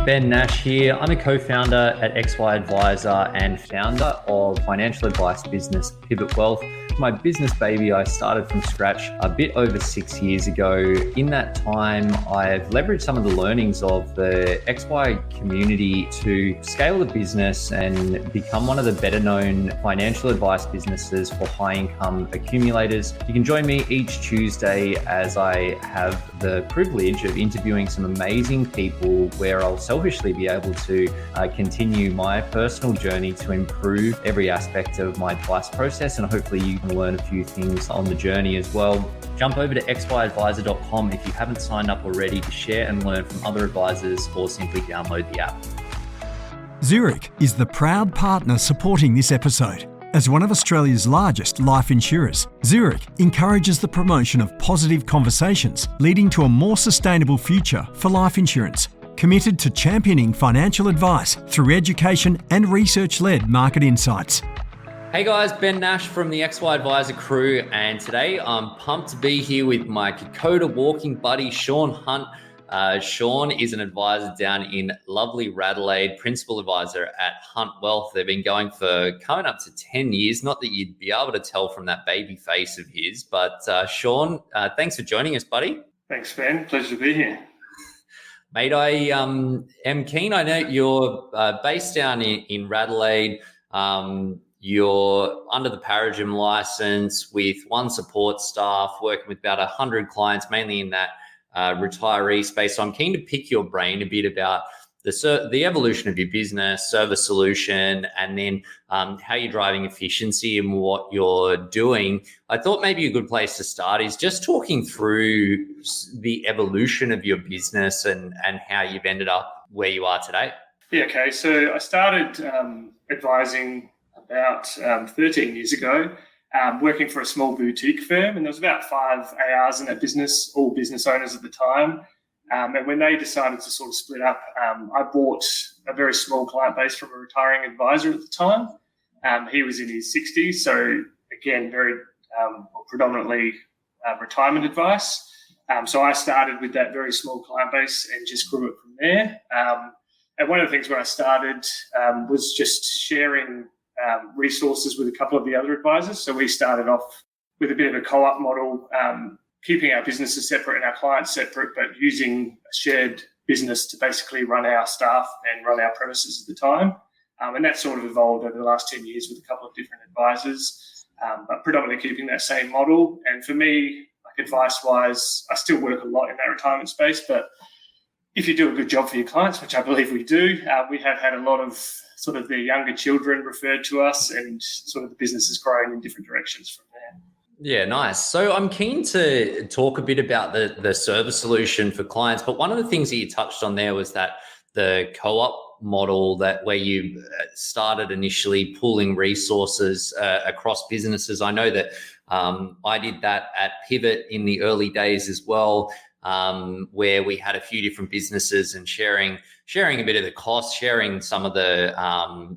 Ben Nash here. I'm a co-founder at XY Advisor and founder of financial advice business Pivot Wealth. My business baby I started from scratch a bit over 6 years ago. In that time, I've leveraged some of the learnings of the XY community to scale the business and become one of the better known financial advice businesses for high income accumulators. You can join me each Tuesday as I have the privilege of interviewing some amazing people where I'll selfishly be able to continue my personal journey to improve every aspect of my advice process, and hopefully you can learn a few things on the journey as well. Jump over to xyadvisor.com if you haven't signed up already to share and learn from other advisors, or simply download the app. Zurich is the proud partner supporting this episode. As one of Australia's largest life insurers, Zurich encourages the promotion of positive conversations leading to a more sustainable future for life insurance. Committed to championing financial advice through education and research-led market insights. Hey guys, Ben Nash from the XY Advisor crew, and today I'm pumped to be here with my Kokoda walking buddy, Shaun Hunt. Shaun is an advisor down in lovely Radelaide, principal advisor at Hunt Wealth. They've been going for coming up to 10 years. Not that you'd be able to tell from that baby face of his, but Shaun, thanks for joining us, buddy. Thanks, Ben. Pleasure to be here. Mate, I am keen. I know you're based down in Radelaide. You're under the Paragym license with one support staff, working with about 100 clients, mainly in that retiree space. So I'm keen to pick your brain a bit about the evolution of your business, service solution, and then how you're driving efficiency and what you're doing. I thought maybe a good place to start is just talking through the evolution of your business and how you've ended up where you are today. Yeah, okay. So I started advising about 13 years ago, working for a small boutique firm, and there was about 5 ARs in that business, all business owners at the time. And when they decided to sort of split up, I bought a very small client base from a retiring advisor at the time. He was in his 60s, so again, very predominantly retirement advice. So I started with that very small client base and just grew it from there. And one of the things when I started was just sharing resources with a couple of the other advisors. So we started off with a bit of a co-op model, keeping our businesses separate and our clients separate, but using a shared business to basically run our staff and run our premises at the time. And that sort of evolved over the last 10 years with a couple of different advisors, but predominantly keeping that same model. And for me, like advice-wise, I still work a lot in that retirement space, but if you do a good job for your clients, which I believe we do, we have had a lot of sort of their younger children referred to us, and sort of the business has grown in different directions from there. Yeah, nice. So I'm keen to talk a bit about the service solution for clients, but one of the things that you touched on there was that the co-op model, that where you started initially pooling resources across businesses. I know that I did that at Pivot in the early days as well, where we had a few different businesses and sharing a bit of the cost, sharing some of the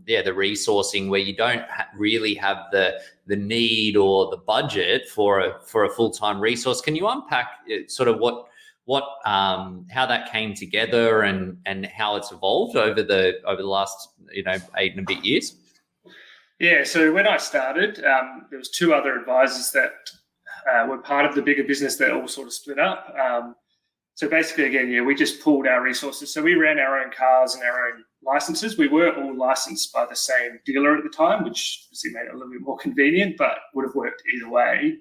the resourcing, where you don't really have the need or the budget for a full-time resource. Can you unpack sort of what how that came together and how it's evolved over the last 8 and a bit years? Yeah, so when I started, there was 2 other advisors that were part of the bigger business that all sort of split up. So basically, again, we just pooled our resources. So we ran our own cars and our own licenses. We were all licensed by the same dealer at the time, which obviously made it a little bit more convenient, but would have worked either way.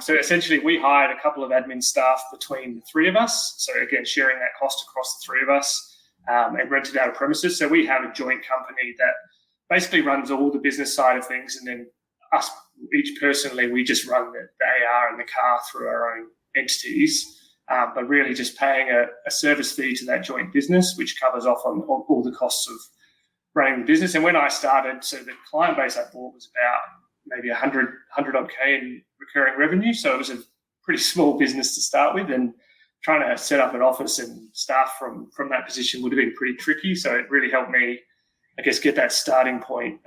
So essentially, we hired a couple of admin staff between the 3 of us. So again, sharing that cost across the 3 of us, and rented out a premises. So we have a joint company that basically runs all the business side of things, and then us each personally, we just run the AR and the car through our own entities. But really just paying a service fee to that joint business, which covers off on all the costs of running the business. And when I started, so the client base I bought was about maybe 100 odd K in recurring revenue. So it was a pretty small business to start with, and trying to set up an office and staff from that position would have been pretty tricky. So it really helped me, I guess, get that starting point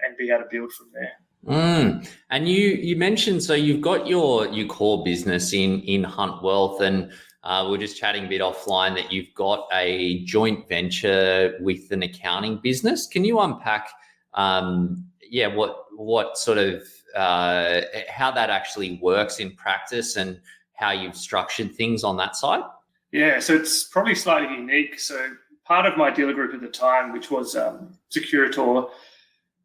and be able to build from there. And you mentioned, so you've got your core business in Hunt Wealth, and we were just chatting a bit offline that you've got a joint venture with an accounting business. Can you unpack, what sort of how that actually works in practice and how you've structured things on that side? Yeah, so it's probably slightly unique. So part of my dealer group at the time, which was Securitor,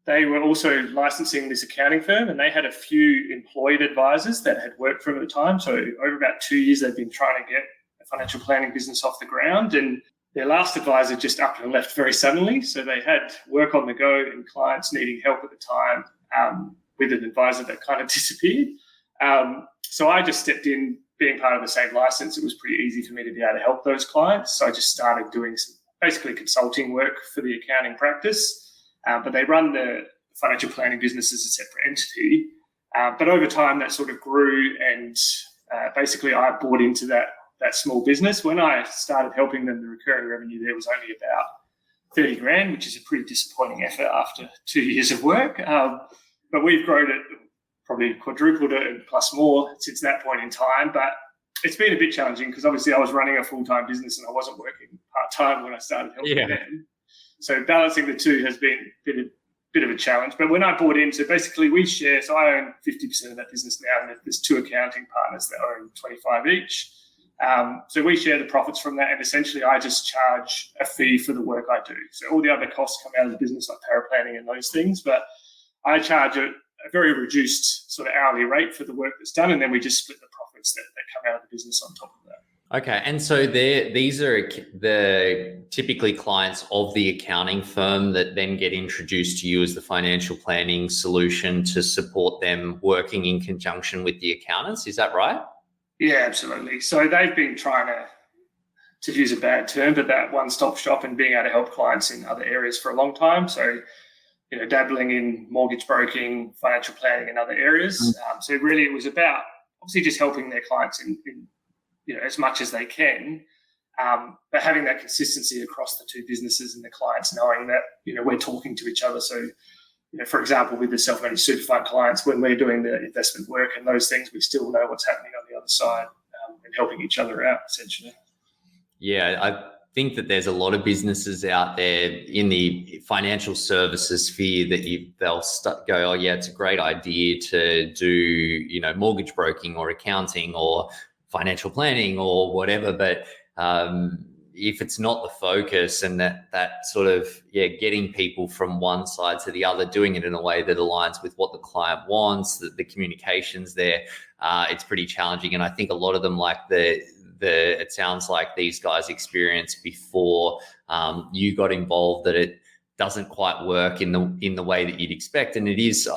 they were also licensing this accounting firm, and they had a few employed advisors that had worked for them at the time. So over about 2 years, they've been trying to get a financial planning business off the ground, and their last advisor just up and left very suddenly. So they had work on the go and clients needing help at the time with an advisor that kind of disappeared. So I just stepped in, being part of the same license. It was pretty easy for me to be able to help those clients. So I just started doing some basically consulting work for the accounting practice. But they run the financial planning business as a separate entity. But over time, that sort of grew, and basically I bought into that small business. When I started helping them, the recurring revenue there was only about 30 grand, which is a pretty disappointing effort after 2 years of work. But we've grown it, probably quadrupled it plus more since that point in time. But it's been a bit challenging because obviously I was running a full-time business and I wasn't working part-time when I started helping them. So balancing the two has been a bit of a challenge. But when I bought into, basically we share, so I own 50% of that business now, and there's two accounting partners that own 25 each. So we share the profits from that, and essentially I just charge a fee for the work I do. So all the other costs come out of the business, like paraplanning and those things, but I charge a very reduced sort of hourly rate for the work that's done, and then we just split the profits that come out of the business on top of that. Okay, and so these are the typically clients of the accounting firm that then get introduced to you as the financial planning solution to support them working in conjunction with the accountants. Is that right? Yeah, absolutely. So they've been trying to use a bad term, but that one-stop shop and being able to help clients in other areas for a long time. So, dabbling in mortgage broking, financial planning and other areas. So really it was about obviously just helping their clients in as much as they can, but having that consistency across the two businesses and the clients knowing that, we're talking to each other. So, for example, with the self-managed super fund clients, when we're doing the investment work and those things, we still know what's happening on the other side and helping each other out, essentially. Yeah, I think that there's a lot of businesses out there in the financial services sphere that they'll go, oh yeah, it's a great idea to do, mortgage broking or accounting or financial planning or whatever, but if it's not the focus and that sort of getting people from one side to the other, doing it in a way that aligns with what the client wants, the communications there, it's pretty challenging. And I think a lot of them, like it sounds like these guys experienced before you got involved, that it doesn't quite work in the way that you'd expect. And it is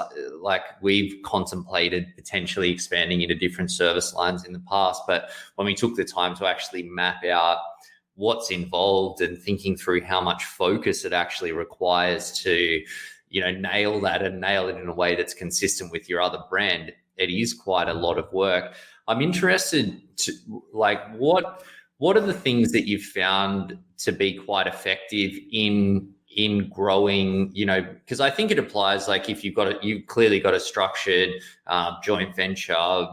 like we've contemplated potentially expanding into different service lines in the past, but when we took the time to actually map out what's involved and thinking through how much focus it actually requires to, nail that and nail it in a way that's consistent with your other brand, it is quite a lot of work. I'm interested to what are the things that you've found to be quite effective in growing, because I think it applies, like if you've clearly got a structured joint venture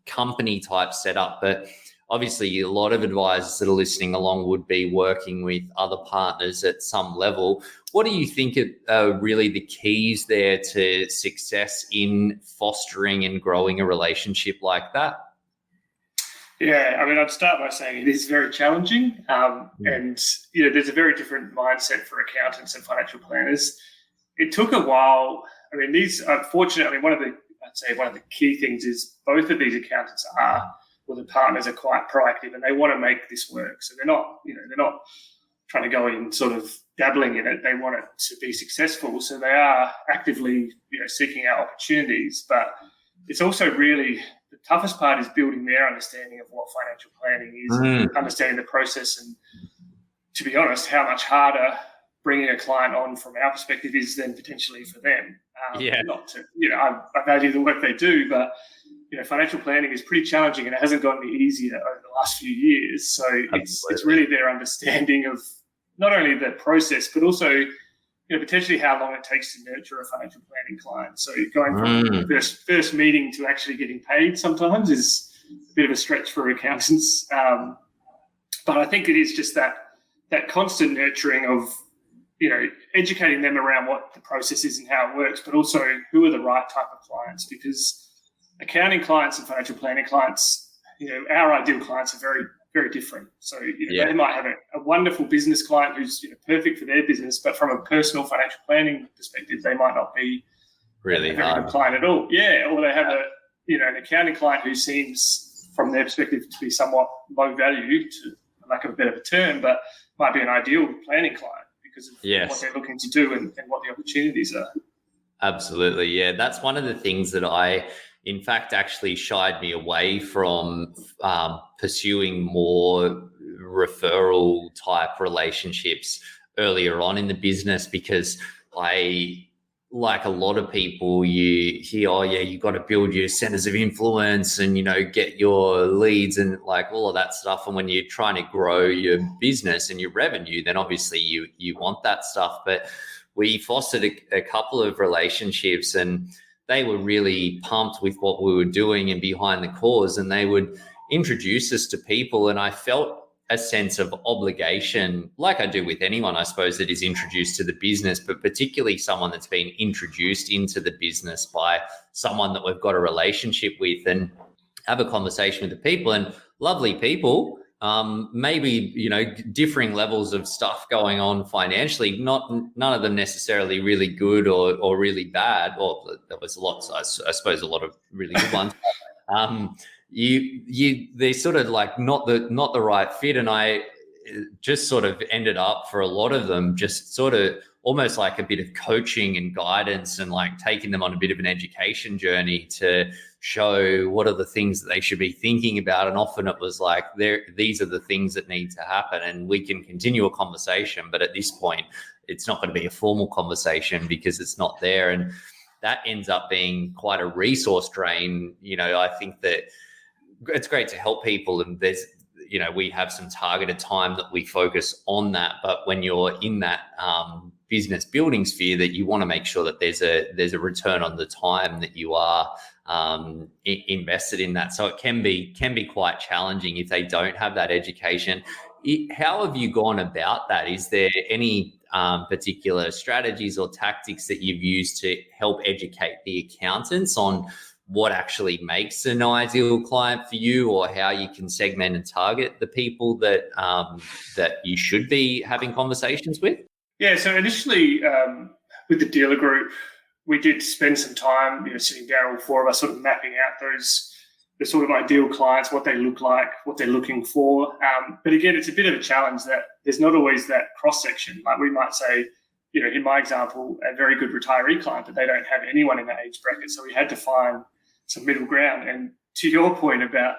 company type setup, but obviously a lot of advisors that are listening along would be working with other partners at some level. What do you think are really the keys there to success in fostering and growing a relationship like that? Yeah, I'd start by saying it is very challenging, and there's a very different mindset for accountants and financial planners. It took a while. These unfortunately, one of the key things is both of these accountants the partners are quite proactive and they want to make this work. So they're not trying to go in sort of dabbling in it. They want it to be successful. So they are actively, seeking out opportunities. But it's also really the toughest part is building their understanding of what financial planning is, understanding the process, and to be honest, how much harder bringing a client on from our perspective is than potentially for them. Not to, I value the work they do, but financial planning is pretty challenging and it hasn't gotten any easier over the last few years. So it's really their understanding of not only the process, but also, potentially how long it takes to nurture a financial planning client. So going from the first meeting to actually getting paid sometimes is a bit of a stretch for accountants. But I think it is just that constant nurturing of, educating them around what the process is and how it works, but also who are the right type of clients, because accounting clients and financial planning clients, our ideal clients are very, very different. So, they might have a wonderful business client who's perfect for their business, but from a personal financial planning perspective, they might not be really a very good client at all. Yeah, or they have an accounting client who seems, from their perspective, to be somewhat low value, to lack of a better term, but might be an ideal planning client because of what they're looking to do and what the opportunities are. Absolutely. Yeah. That's one of the things that in fact, actually shied me away from pursuing more referral type relationships earlier on in the business, because like a lot of people, you hear, you got to build your centers of influence and, get your leads and like all of that stuff. And when you're trying to grow your business and your revenue, then obviously you want that stuff. But we fostered a couple of relationships, and they were really pumped with what we were doing and behind the cause. And they would introduce us to people. And I felt a sense of obligation, like I do with anyone, I suppose, that is introduced to the business, but particularly someone that's been introduced into the business by someone that we've got a relationship with, and have a conversation with the people. And lovely people, maybe, differing levels of stuff going on financially, none of them necessarily really good or really bad. Well, there was I suppose a lot of really good ones. They're sort of like not the right fit. And I just sort of ended up, for a lot of them, just sort of almost like a bit of coaching and guidance, and like taking them on a bit of an education journey to show what are the things that they should be thinking about. And often it was like, these are the things that need to happen, and we can continue a conversation. But at this point, it's not going to be a formal conversation because it's not there. And that ends up being quite a resource drain. I think that it's great to help people, and there's, we have some targeted time that we focus on that. But when you're in that business building sphere, that you want to make sure that there's a return on the time that you are invested in that. So it can be quite challenging if they don't have that education. How have you gone about that? Is there any particular strategies or tactics that you've used to help educate the accountants on what actually makes an ideal client for you, or how you can segment and target the people that you should be having conversations with? Yeah, so initially with the dealer group, we did spend some time, sitting down, all four of us, sort of mapping out the sort of ideal clients, what they look like, what they're looking for. But again, it's a bit of a challenge that there's not always that cross-section. Like we might say, in my example, a very good retiree client, but they don't have anyone in that age bracket. So we had to find some middle ground. And to your point about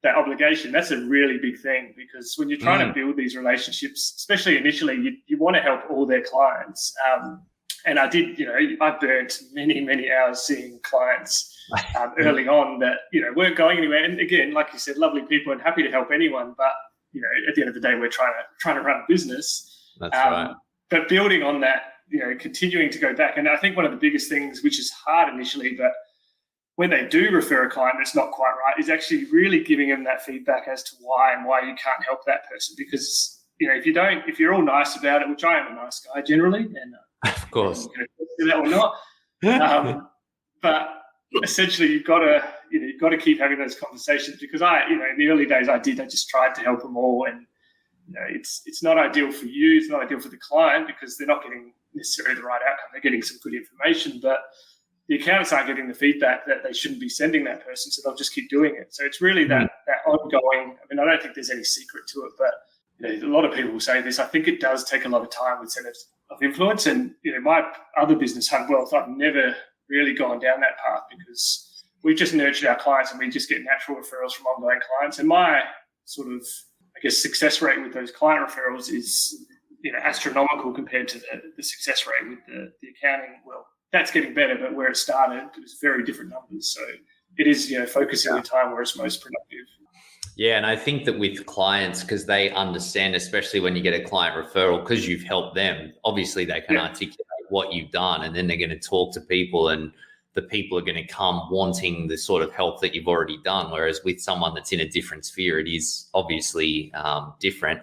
that obligation, that's a really big thing, because when you're trying to build these relationships, especially initially, you want to help all their clients. And I did, I burnt many, many hours seeing clients early on that, weren't going anywhere. And again, like you said, lovely people and happy to help anyone. But, at the end of the day, we're trying to run a business. That's right. But building on that, continuing to go back. And I think one of the biggest things, which is hard initially, but when they do refer a client that's not quite right, is actually really giving them that feedback as to why you can't help that person. Because, if you're all nice about it, which I am a nice guy generally, and of course, do that or not. But essentially, you've got to keep having those conversations, because in the early days I just tried to help them all, and it's not ideal for you, it's not ideal for the client, because they're not getting necessarily the right outcome. They're getting some good information, but the accountants aren't getting the feedback that they shouldn't be sending that person, so they'll just keep doing it. So it's really that ongoing. I mean, I don't think there's any secret to it, but a lot of people will say this. I think it does take a lot of time with centers of influence. And my other business, Hunt Wealth, I've never really gone down that path, because we've just nurtured our clients and we just get natural referrals from ongoing clients. And my sort of, success rate with those client referrals is, astronomical compared to the success rate with the accounting. Well, that's getting better, but where it started, it was very different numbers. So it is, focusing the time where it's most productive. Yeah, and I think that with clients, because they understand, especially when you get a client referral, because you've helped them, obviously they can articulate what you've done, and then they're going to talk to people and the people are going to come wanting the sort of help that you've already done. Whereas with someone that's in a different sphere, it is obviously different.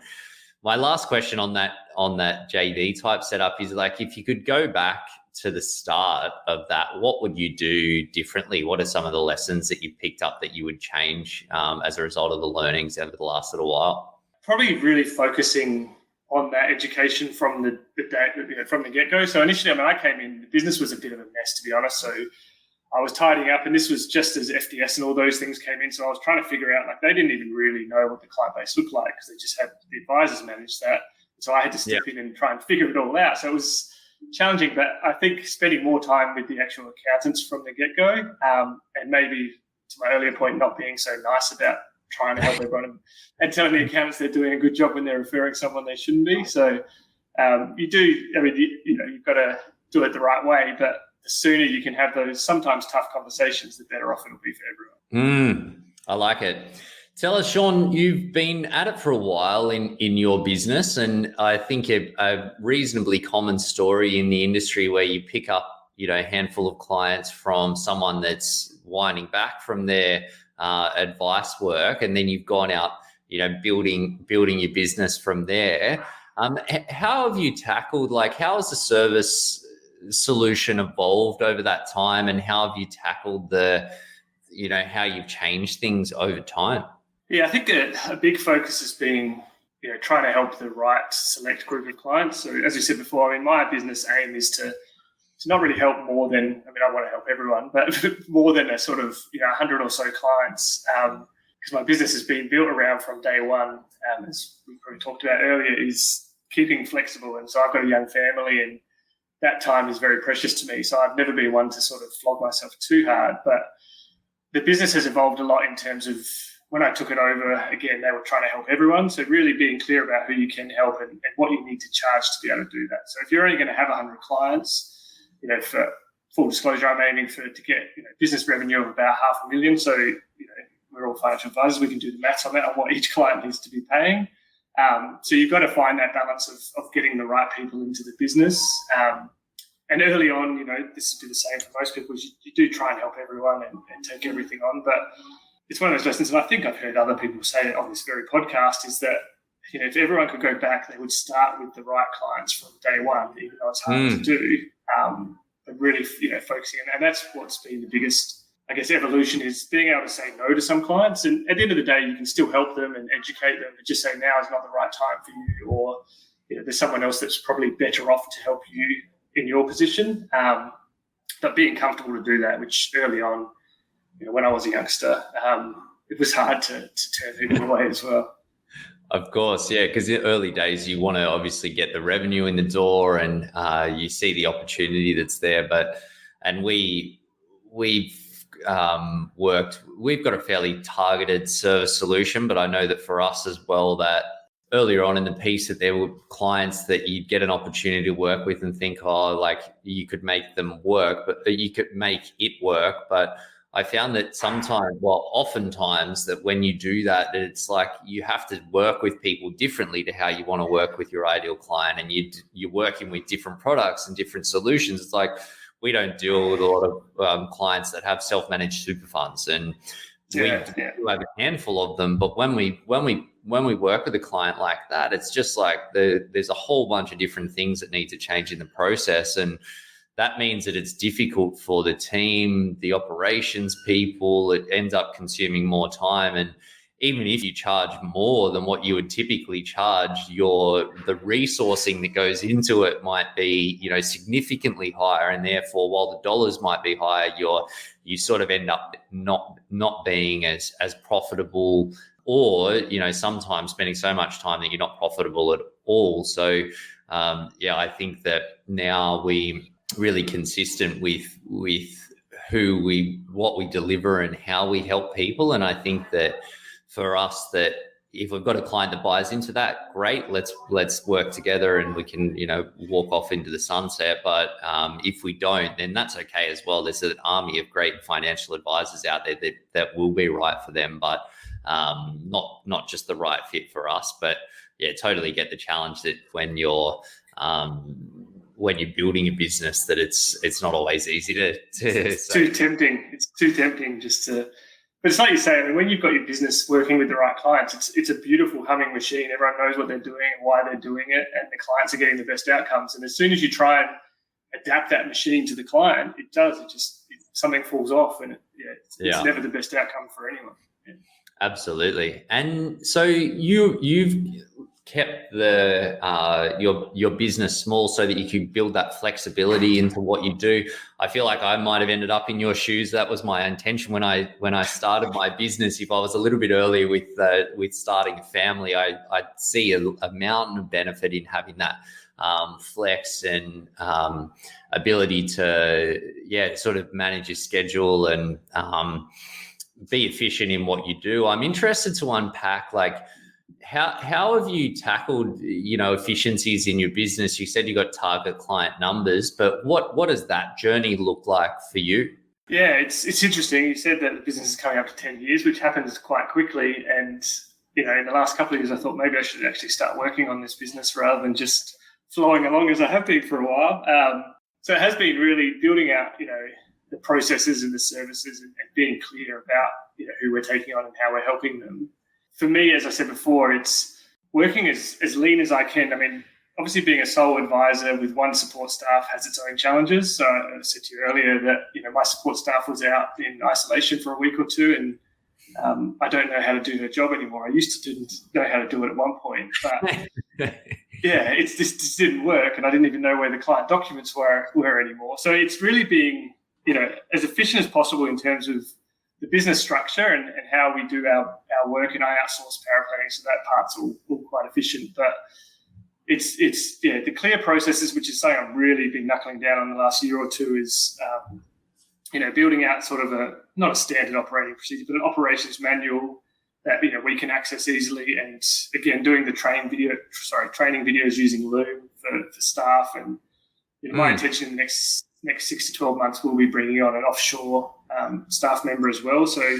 My last question on that JV type setup is, like, if you could go back to the start of that, what would you do differently? What are some of the lessons that you picked up that you would change as a result of the learnings over the last little while? Probably really focusing on that education from the from the get-go. So initially, I came in, the business was a bit of a mess, to be honest. So I was tidying up, and this was just as FDS and all those things came in. So I was trying to figure out, like, they didn't even really know what the client base looked like because they just had the advisors manage that. So I had to step in and try and figure it all out. So it was challenging, but I think spending more time with the actual accountants from the get-go, and maybe, to my earlier point, not being so nice about trying to help everyone and telling the accountants they're doing a good job when they're referring someone they shouldn't be. So you've got to do it the right way, but the sooner you can have those sometimes tough conversations, the better off it'll be for everyone. I like it. Tell us, Shaun, you've been at it for a while in your business, and I think a reasonably common story in the industry where you pick up, a handful of clients from someone that's winding back from their advice work, and then you've gone out, building your business from there. How have you tackled, how has the service solution evolved over that time, and how have you tackled how you've changed things over time? Yeah, I think a big focus has been, trying to help the right select group of clients. So as we said before, my business aim is to not really help more than, I want to help everyone, but more than a sort of, 100 or so clients, because my business has been built around from day one, as we probably talked about earlier, is keeping flexible. And so I've got a young family, and that time is very precious to me. So I've never been one to sort of flog myself too hard, but the business has evolved a lot in terms of, when I took it over, again, they were trying to help everyone. So really being clear about who you can help and what you need to charge to be able to do that. So if you're only going to have 100 clients, for full disclosure, I'm aiming to get business revenue of about $500,000. So we're all financial advisors. We can do the maths on that, on what each client needs to be paying. So you've got to find that balance of getting the right people into the business. And early on, this would be the same for most people. You do try and help everyone and take everything on, but it's one of those lessons, and I think I've heard other people say it on this very podcast, is that if everyone could go back, they would start with the right clients from day one, even though it's hard to do. But really, focusing, and that's what's been the biggest, I guess, evolution, is being able to say no to some clients. And at the end of the day, you can still help them and educate them, but just say now is not the right time for you, or there's someone else that's probably better off to help you in your position. But being comfortable to do that, which early on, when I was a youngster, it was hard to turn people away as well. Of course, yeah, because in the early days, you want to obviously get the revenue in the door, and you see the opportunity that's there. And we've got a fairly targeted service solution, but I know that for us as well, that earlier on in the piece, that there were clients that you'd get an opportunity to work with and think, you could make them work, but you could make it work. But I found that oftentimes that when you do that, it's like you have to work with people differently to how you want to work with your ideal client, and you're working with different products and different solutions. It's like we don't deal with a lot of clients that have self-managed super funds, and we have a handful of them. But when we work with a client like that, it's just like there's a whole bunch of different things that need to change in the process, and that means that it's difficult for the team, the operations people. It ends up consuming more time. And even if you charge more than what you would typically charge, the resourcing that goes into it might be, significantly higher. And therefore, while the dollars might be higher, you sort of end up not being as profitable, or, sometimes spending so much time that you're not profitable at all. So, I think that now we really consistent with what we deliver and how we help people. And I think that for us, that if we've got a client that buys into that, great, let's work together and we can, walk off into the sunset. But if we don't, then that's okay as well. There's an army of great financial advisors out there that will be right for them, but not just the right fit for us. But yeah, totally get the challenge that when you're when you're building a business that it's not always easy to it's too tempting. It's too tempting just to. But it's like you say, I mean, when you've got your business working with the right clients, it's a beautiful humming machine. Everyone knows what they're doing and why they're doing it, and the clients are getting the best outcomes. And as soon as you try and adapt that machine to the client, something falls off, and it's never the best outcome for anyone. Yeah. Absolutely. And so you've kept your business small so that you can build that flexibility into what you do. I feel like I might have ended up in your shoes. That was my intention when I started my business. If I was a little bit earlier with starting a family, I'd see a mountain of benefit in having that flex and ability to sort of manage your schedule and be efficient in what you do. I'm interested to unpack, like, how have you tackled, efficiencies in your business? You said you got target client numbers, but what does that journey look like for you? Yeah, it's interesting. You said that the business is coming up to 10 years, which happens quite quickly. And, in the last couple of years, I thought maybe I should actually start working on this business rather than just flowing along as I have been for a while. So it has been really building out, the processes and the services and being clear about, who we're taking on and how we're helping them. For me, as I said before, it's working as lean as I can. I mean, obviously being a sole advisor with one support staff has its own challenges. So I said to you earlier that, my support staff was out in isolation for a week or two, and I don't know how to do their job anymore. I used to didn't know how to do it at one point, but it just didn't work, and I didn't even know where the client documents were anymore. So it's really being, as efficient as possible in terms of the business structure and how we do our work, and I outsource power planning, so that part's all quite efficient. But it's the clear processes, which is something I've really been knuckling down on the last year or two, is building out sort of not a standard operating procedure, but an operations manual that we can access easily, and again doing the training videos using Loom for staff. And my intention in the next 6 to 12 months will be bringing on an offshore staff member as well. So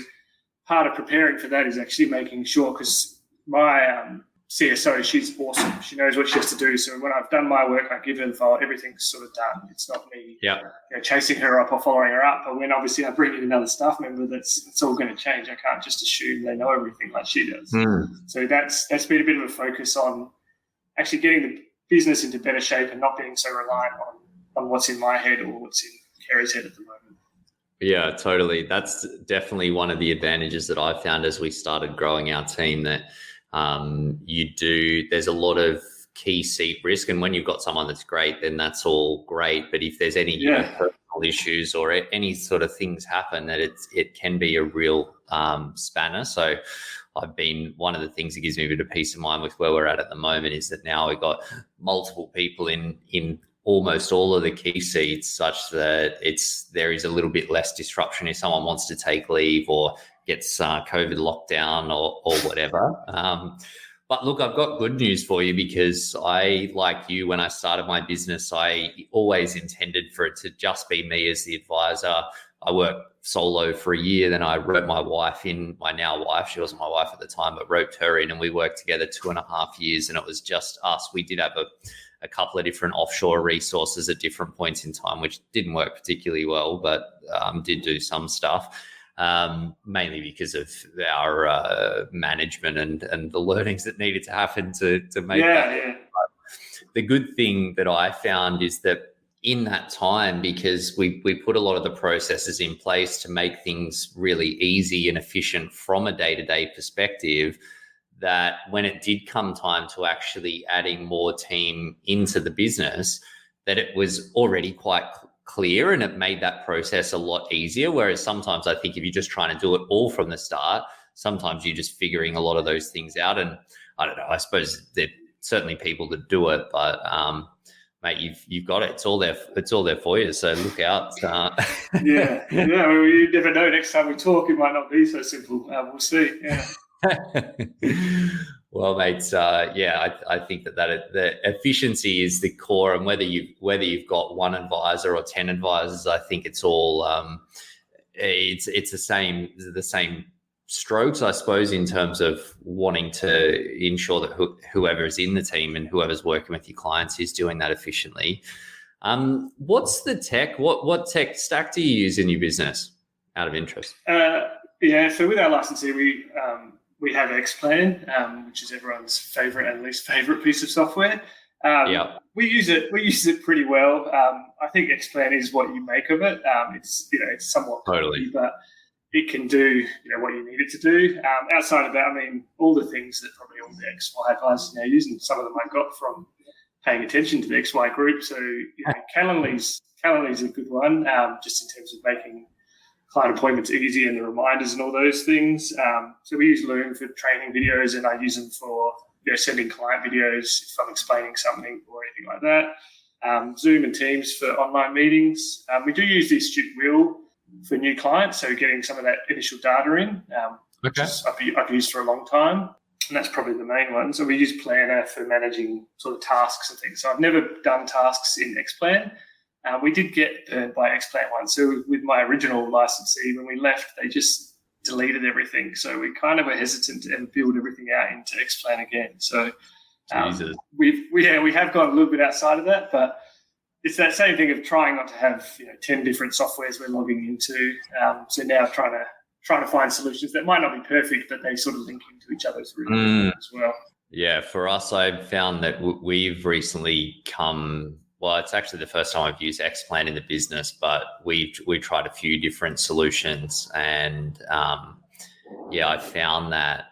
part of preparing for that is actually making sure, because my CSO, she's awesome. She knows what she has to do. So when I've done my work, I give her the file. Everything's sort of done. It's not me chasing her up or following her up. But when obviously I bring in another staff member, it's all going to change. I can't just assume they know everything like she does. So that's been a bit of a focus on actually getting the business into better shape and not being so reliant on what's in my head or what's in Kerry's head at the moment. Yeah, totally. That's definitely one of the advantages that I found as we started growing our team, that there's a lot of key seat risk. And when you've got someone that's great, then that's all great. But if there's any personal issues or any sort of things happen, that it can be a real spanner. So one of the things that gives me a bit of peace of mind with where we're at the moment is that now we've got multiple people in almost all of the key seats, such that there is a little bit less disruption if someone wants to take leave or gets COVID lockdown or whatever. But look, I've got good news for you, because I, like you, when I started my business, I always intended for it to just be me as the advisor. I worked solo for a year, then I roped my wife in, my now wife. She wasn't my wife at the time, but roped her in, and we worked together 2.5 years, and it was just us. We did have a couple of different offshore resources at different points in time, which didn't work particularly well, but did do some stuff. Mainly because of our management and the learnings that needed to happen to make that. Yeah. The good thing that I found is that in that time, because we put a lot of the processes in place to make things really easy and efficient from a day-to-day perspective, that when it did come time to actually adding more team into the business, that it was already quite clear, and it made that process a lot easier. Whereas sometimes I think if you're just trying to do it all from the start, sometimes you're just figuring a lot of those things out. And I don't know, I suppose there's certainly people that do it, but mate, you've got it. It's all there for you. So look out. Yeah. Well, you never know. Next time we talk, it might not be so simple. We'll see. Yeah. Well, mate, I think that the efficiency is the core, and whether you've got one advisor or 10 advisors, I think it's all it's the same strokes, I suppose, in terms of wanting to ensure that whoever is in the team and whoever's working with your clients is doing that efficiently. What's the tech? What tech stack do you use in your business? Out of interest. So with our licensee, we have Xplan, which is everyone's favorite and least favorite piece of software. We use it pretty well. I think Xplan is what you make of it. It's somewhat totally, but it can do what you need it to do. Outside of that, I mean, all the things that probably all the XY advisors now use, and some of them I got from paying attention to the XY group. So Calendly's a good one, just in terms of making client appointments easy and the reminders and all those things. So we use Loom for training videos, and I use them for sending client videos if I'm explaining something or anything like that. Zoom and Teams for online meetings. We do use the Astute Wheel for new clients, so getting some of that initial data in, which I've used for a long time. And that's probably the main one. So we use Planner for managing sort of tasks and things. So I've never done tasks in Xplan. We did get burned by Xplan once. So with my original licensee, when we left, they just deleted everything. So we kind of were hesitant to ever build everything out into Xplan again. So we have gone a little bit outside of that, but it's that same thing of trying not to have 10 different softwares we're logging into. So now trying to find solutions that might not be perfect, but they sort of link into each other really as well. Yeah, for us, I've found that we've recently it's actually the first time I've used Xplan in the business, but we tried a few different solutions, and I found that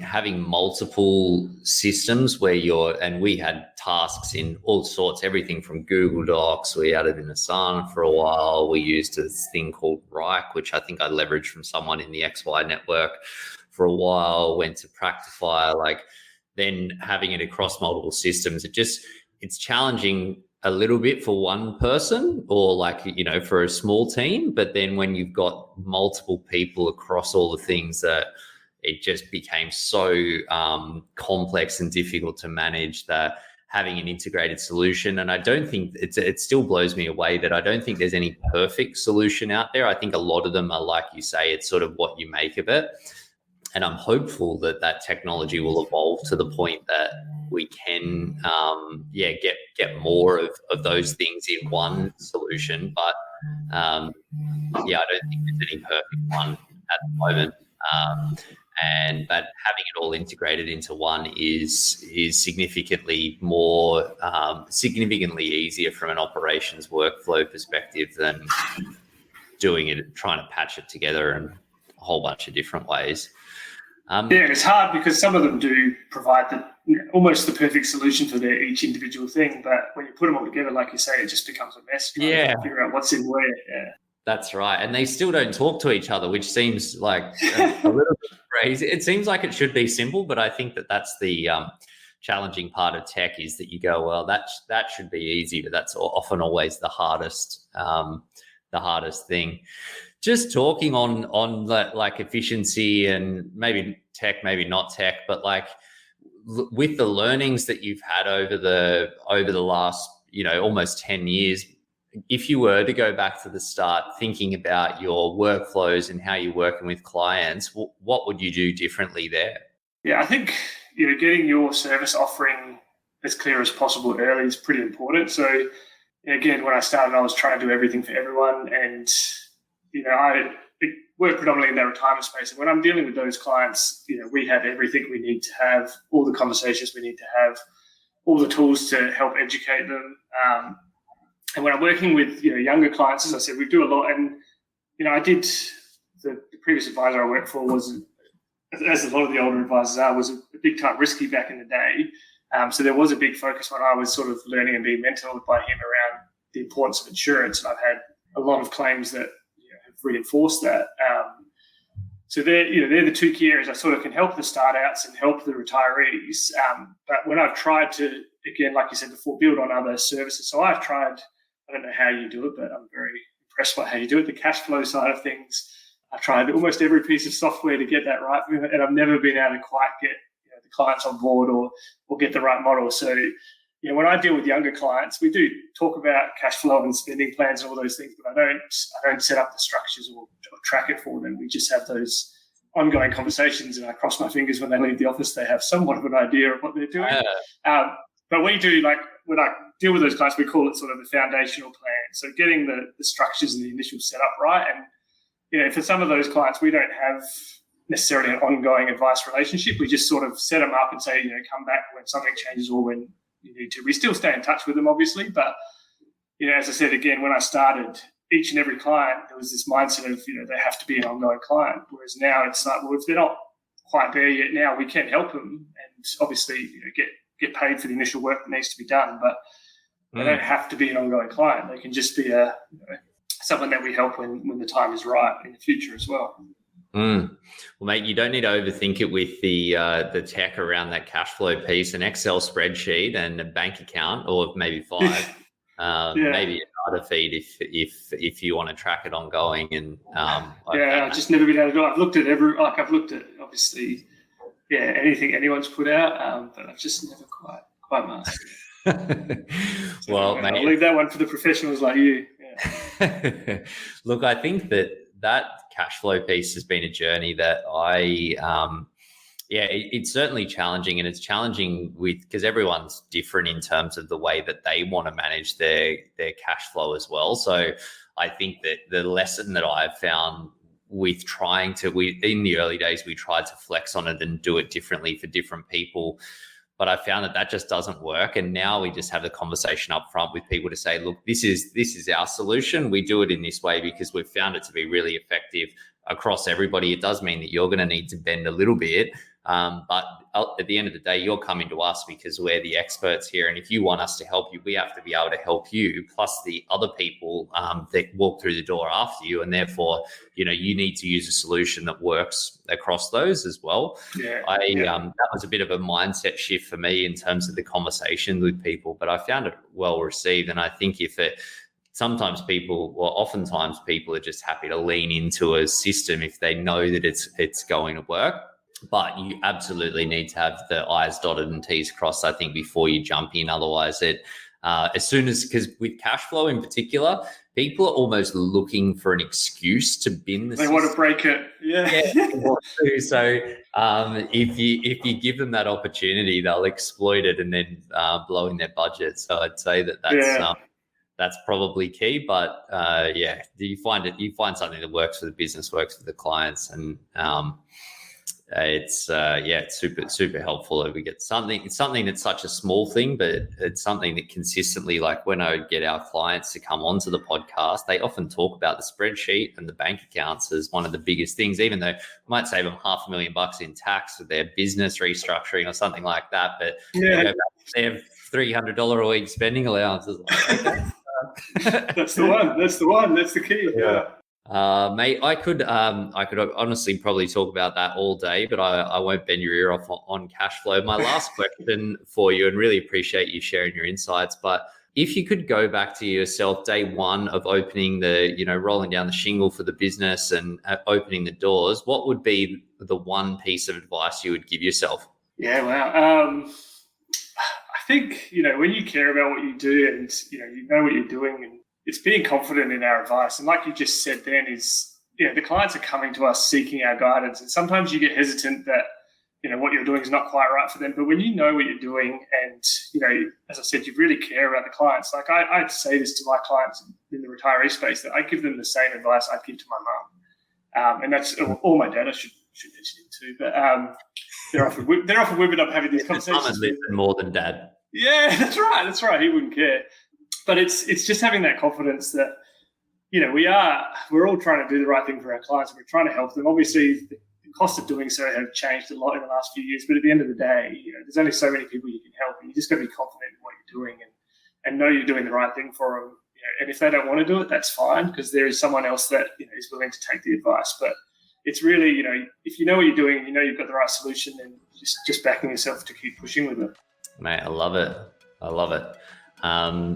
having multiple systems and we had tasks in all sorts, everything from Google Docs, we had it in Asana for a while. We used this thing called Rike, which I think I leveraged from someone in the XY network for a while, went to Practifier, then having it across multiple systems, it's challenging a little bit for one person or for a small team. But then when you've got multiple people across all the things, that it just became so complex and difficult to manage, that having an integrated solution. And I don't think it still blows me away that I don't think there's any perfect solution out there. I think a lot of them are, like you say, it's sort of what you make of it. And I'm hopeful that technology will evolve to the point that we can, get more of those things in one solution. But I don't think there's any perfect one at the moment. But having it all integrated into one is significantly easier from an operations workflow perspective than trying to patch it together in a whole bunch of different ways. It's hard because some of them do provide almost the perfect solution for each individual thing, but when you put them all together, like you say, it just becomes a mess. Trying to figure out what's in where. Yeah. That's right. And they still don't talk to each other, which seems like a little bit crazy. It seems like it should be simple, but I think that's the challenging part of tech, is that you go, well, that should be easy, but that's often always the hardest thing. Just talking on that, efficiency and maybe tech, maybe not tech, but with the learnings that you've had over the last, almost 10 years, if you were to go back to the start, thinking about your workflows and how you're working with clients, what would you do differently there? Yeah, I think, getting your service offering as clear as possible early is pretty important. So again, when I started, I was trying to do everything for everyone, and I work predominantly in that retirement space. And when I'm dealing with those clients, we have everything we need to have, all the conversations we need to have, all the tools to help educate them. And when I'm working with younger clients, as I said, we do a lot. And I did the previous advisor I worked for was, as a lot of the older advisors are, was a big time risky back in the day. So there was a big focus when I was sort of learning and being mentored by him around the importance of insurance. And I've had a lot of claims that have reinforced that. So they're the two key areas I sort of can help the start outs and help the retirees. But when I've tried to, again, like you said before, build on other services. So I've tried, I don't know how you do it, but I'm very impressed by how you do it. The cash flow side of things, I've tried almost every piece of software to get that right, and I've never been able to quite get the clients on board or get the right model. So when I deal with younger clients, we do talk about cash flow and spending plans and all those things, but I don't set up the structures or track it for them. We just have those ongoing conversations, and I cross my fingers when they leave the office, they have somewhat of an idea of what they're doing. But we do, when I deal with those clients, we call it sort of the foundational plan. So getting the structures and the initial setup right. And, for some of those clients, we don't have necessarily an ongoing advice relationship. We just sort of set them up and say, come back when something changes or when you need to. We still stay in touch with them, obviously, but, as I said, again, when I started, each and every client, there was this mindset of, they have to be an ongoing client. Whereas now it's like, well, if they're not quite there yet now, we can help them and obviously get paid for the initial work that needs to be done. But they don't have to be an ongoing client. They can just be someone that we help when the time is right in the future as well. Well, mate, you don't need to overthink it with the tech around that cash flow piece, an Excel spreadsheet and a bank account, or maybe 5. Maybe a data feed if you want to track it ongoing. And I've just never been able to do it. I've looked at obviously anything anyone's put out, but I've just never quite mastered. Well, mate, I'll leave that one for the professionals like you. Look, I think that cash flow piece has been a journey that it's certainly challenging, and it's challenging because everyone's different in terms of the way that they want to manage their cash flow as well. So I think that the lesson that I've found with in the early days, we tried to flex on it and do it differently for different people. But I found that just doesn't work. And now we just have the conversation up front with people to say, look, this is our solution. We do it in this way because we've found it to be really effective across everybody. It does mean that you're going to need to bend a little bit. But at the end of the day, you're coming to us because we're the experts here. And if you want us to help you, we have to be able to help you, plus the other people that walk through the door after you. And therefore, you need to use a solution that works across those as well. That was a bit of a mindset shift for me in terms of the conversation with people, but I found it well received. And I think oftentimes people are just happy to lean into a system if they know that it's going to work. But you absolutely need to have the I's dotted and T's crossed, I think, before you jump in. Otherwise, because with cash flow in particular, people are almost looking for an excuse to bin the system. Want to break it. So if you give them that opportunity, they'll exploit it and then blow in their budget. So I'd say that's probably key. But you find something that works for the business, works for the clients, and it's super, super helpful. We get something that's such a small thing, but it's something that consistently, like when I get our clients to come onto the podcast, they often talk about the spreadsheet and the bank accounts as one of the biggest things, even though it might save them $500,000 in tax with their business restructuring or something like that. But they have $300 a week spending allowances. That's the one. That's the key. Yeah. Mate, I could honestly probably talk about that all day, but I won't bend your ear off on cash flow. My last question for you, and really appreciate you sharing your insights, but if you could go back to yourself day one of opening rolling down the shingle for the business and opening the doors, what would be the one piece of advice you would give yourself? Yeah, wow. I think, when you care about what you do and, you know what you're doing, and it's being confident in our advice. And like you just said then is, the clients are coming to us seeking our guidance. And sometimes you get hesitant that, what you're doing is not quite right for them. But when you know what you're doing and, as I said, you really care about the clients. Like I'd say this to my clients in the retiree space, that I give them the same advice I'd give to my mum. And that's all my dad I should mention it too. But they're often women up having these conversations. Mum listen more than dad. Yeah, that's right. He wouldn't care. But it's just having that confidence that, we're all trying to do the right thing for our clients, and we're trying to help them. Obviously, the cost of doing so have changed a lot in the last few years, but at the end of the day, there's only so many people you can help, and you just got to be confident in what you're doing and know you're doing the right thing for them. And if they don't want to do it, that's fine, because there is someone else that is willing to take the advice. But it's really, if you know what you're doing and you've got the right solution, then just backing yourself to keep pushing with it. Mate, I love it.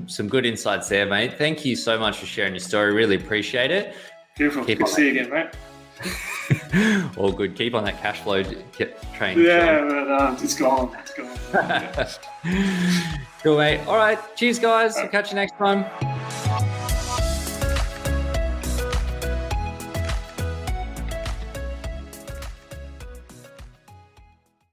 Some good insights there, mate. Thank you so much for sharing your story. Really appreciate it. Beautiful. Good to see you again, mate. All good. Keep on that cash flow train. Yeah, it's gone. Cool, mate. All right. Cheers, guys. I'll catch you next time.